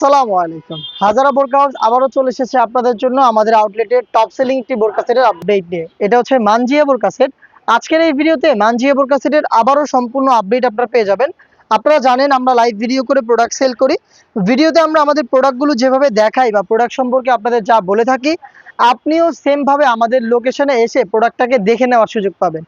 আসসালামু আলাইকুম। হাজারা বোরকা হাউস আবারও চলে এসেছে আপনাদের জন্য আমাদের আউটলেটের টপ সেলিং একটি বোরকা সেটের আপডেট নিয়ে। এটা হচ্ছে মানজিয়া বোরকা সেট। আজকের এই ভিডিওতে মানজিয়া বোরকা সেটের আবারও সম্পূর্ণ আপডেট আপনারা পেয়ে যাবেন। আপনারা জানেন আমরা লাইভ ভিডিও করে প্রোডাক্ট সেল করি। ভিডিওতে আমরা আমাদের প্রোডাক্টগুলো যেভাবে দেখাই বা প্রোডাক্ট সম্পর্কে আপনাদের যা বলে থাকি, আপনিও সেম ভাবে আমাদের লোকেশনে এসে প্রোডাক্টটাকে দেখে নেওয়ার সুযোগ পাবেন।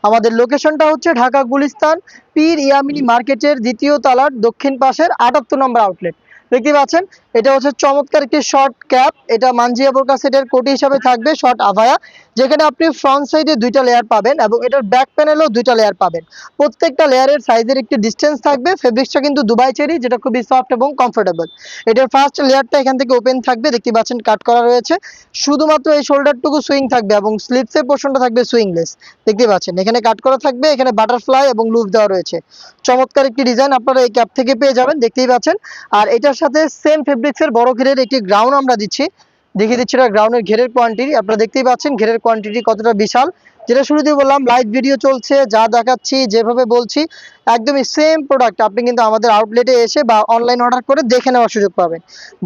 আমাদের লোকেশনটা হচ্ছে ঢাকা গুলিস্তান পীর ইয়ামিনী মার্কেটের দ্বিতীয় তলার দক্ষিণ পাশের ৭৮ নম্বর আউটলেট। দেখতে পাচ্ছেন এটা হচ্ছে চমৎকার একটি শর্ট ক্যাপ। এটা মানজিয়া বোরকা সেটের কোটি হিসাবে থাকবে, শর্ট আভায়া, যেখানে আপনি ফ্রন্ট সাইডে দুইটা লেয়ার পাবেন এবং এটার ব্যাক প্যানেলেও দুইটা লেয়ার পাবেন। প্রত্যেকটা লেয়ারের সাইজের একটি ডিস্টেন্স থাকবে। ফেব্রিক্সটা কিন্তু দুবাই চেরি, যেটা খুবই সফট এবং কমফোর্টেবল। এটার ফার্স্ট লেয়ারটা এখান থেকে ওপেন থাকবে, দেখতে পাচ্ছেন কাট করা রয়েছে। শুধুমাত্র এই শোল্ডারটুকু সুইং থাকবে এবং স্লিভসের পোর্শনটা থাকবে সুইংলেস। দেখতে পাচ্ছেন এখানে কাট করা থাকবে, এখানে বাটারফ্লাই এবং লুপ দেওয়া রয়েছে। চমৎকার একটি ডিজাইন আপনারা এই ক্যাপ থেকে পেয়ে যাবেন, দেখতেই পাচ্ছেন। আর এটার সাথে সেম ফেব্রিক্সের বড় ঘেরের একটি গ্রাউন্ড আমরা দিচ্ছি। দেখিয়ে দিচ্ছি এটা গ্রাউন্ডের ঘেরের কোয়ান্টিটি। আপনারা দেখতেই পাচ্ছেন ঘেরের কোয়ান্টিটি কতটা বিশাল। যেটা শুরুতেই বললাম, লাইভ ভিডিও চলছে, যা দেখাচ্ছি যেভাবে বলছি একদমই সেম প্রোডাক্ট আপনি কিন্তু আমাদের আউটলেটে এসে বা অনলাইন অর্ডার করে দেখে নেওয়ার সুযোগ পাবেন।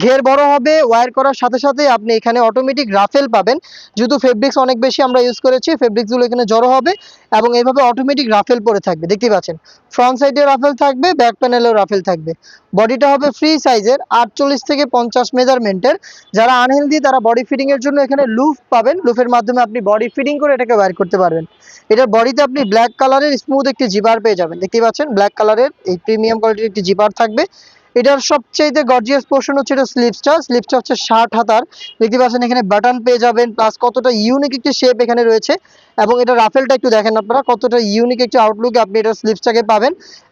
ঘের বড় হবে, ওয়্যার করার সাথে সাথে আপনি এখানে অটোমেটিক রাফেল পাবেন। যেহেতু ফেব্রিক্স অনেক বেশি আমরা ইউজ করেছি, ফেব্রিক্সগুলো এখানে জড়ো হবে এবং এইভাবে অটোমেটিক রাফেল পরে থাকবে। দেখতেই পাচ্ছেন ফ্রন্ট সাইডে রাফেল থাকবে, ব্যাক প্যানেলেও রাফেল থাকবে। বডিটা হবে ফ্রি সাইজের 48 থেকে 50 মেজারমেন্টের। যারা আনহেলদি তারা বডি ফিটিং এর জন্য এখানে লুফ পাবেন। লুফের মাধ্যমে আপনি বডি ফিটিং করে এটাকে ওয়্যার করতে পারবেন। এটার বডিতে আপনি ব্ল্যাক কালারের স্মুথ একটি জিপার পেয়ে যাবেন। দেখতে পাচ্ছেন ব্ল্যাক কালারের এই প্রিমিয়াম কোয়ালিটির একটি জিপার থাকবে। এটার সবচেয়ে গর্জিয়াস পোর্শন হচ্ছে এটা স্লিভসটা হচ্ছে 60 হাতার। দেখতে পাচ্ছেন এখানে বাটন পেয়ে যাবেন, প্লাস কতটা ইউনিক একটি শেপ এখানে রয়েছে। এবং এটা রাফেলটা একটু দেখেন আপনারা, কতটা ইউনিক একটি আউটলুকে আপনি এটা স্লিভসটাকে পাবেন।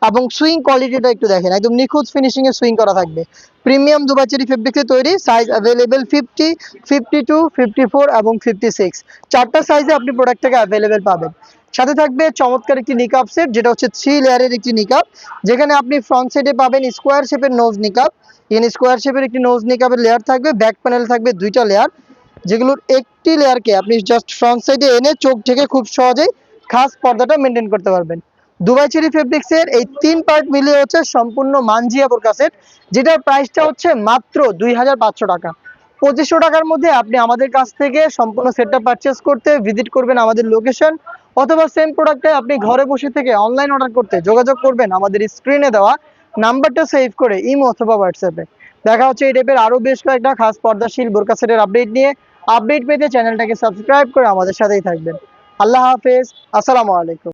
এবং সুইং কোয়ালিটিটা একটু দেখেন, একদম নিখুঁত ফিনিশিং এ সুইং করা থাকবে। প্রিমিয়াম দুবাই চেরি ফেব্রিক্সে তৈরি। সাইজ অ্যাভেলেবেল 50, 52, 54 এবং 56। চারটা সাইজে আপনি প্রোডাক্টটাকে অ্যাভেলেবেল পাবেন। সাথে থাকবে চমৎকার একটি নিকাপ সেট, যেটা হচ্ছে 3 লেয়ারের একটি নিকাপ, যেখানে আপনি ফ্রন্ট সাইডে পাবেন স্কোয়ার শেপের নোজ নিকাপ। এখানে স্কোয়ার শেপের একটি নোজ নিকাপের লেয়ার থাকবে, ব্যাক প্যানেল থাকবে দুইটা লেয়ার, যেগুলোর একটি লেয়ারকে আপনি জাস্ট ফ্রন্ট সাইডে এনে চোখ ঢেকে খুব সহজেই খাস পর্দাটা মেনটেন করতে পারবেন। দুবাই চেরি ফেব্রিক্সের এই 3 পার্ট মিলিয়ে হচ্ছে সম্পূর্ণ মানজিয়া বোরকা সেট, যেটার প্রাইসটা হচ্ছে মাত্র 2500 টাকা। 2500 টাকার মধ্যে আপনি আমাদের কাছ থেকে সম্পূর্ণ সেটটা পারচেস করতে ভিজিট করবেন আমাদের লোকেশন, অথবা সেম প্রোডাক্টে আপনি ঘরে বসে থেকে অনলাইন অর্ডার করতে যোগাযোগ করবেন আমাদের স্ক্রিনে দেওয়া নাম্বারটা সেভ করে ইমো অথবা হোয়াটসঅ্যাপে। দেখা হচ্ছে এই টাইপের আরও বেশ কয়েকটা খাস পর্দাশীল বোরকা সেটের আপডেট নিয়ে। আপডেট পেতে চ্যানেলটাকে সাবস্ক্রাইব করে আমাদের সাথেই থাকবেন। আল্লাহ হাফেজ, আসসালামু আলাইকুম।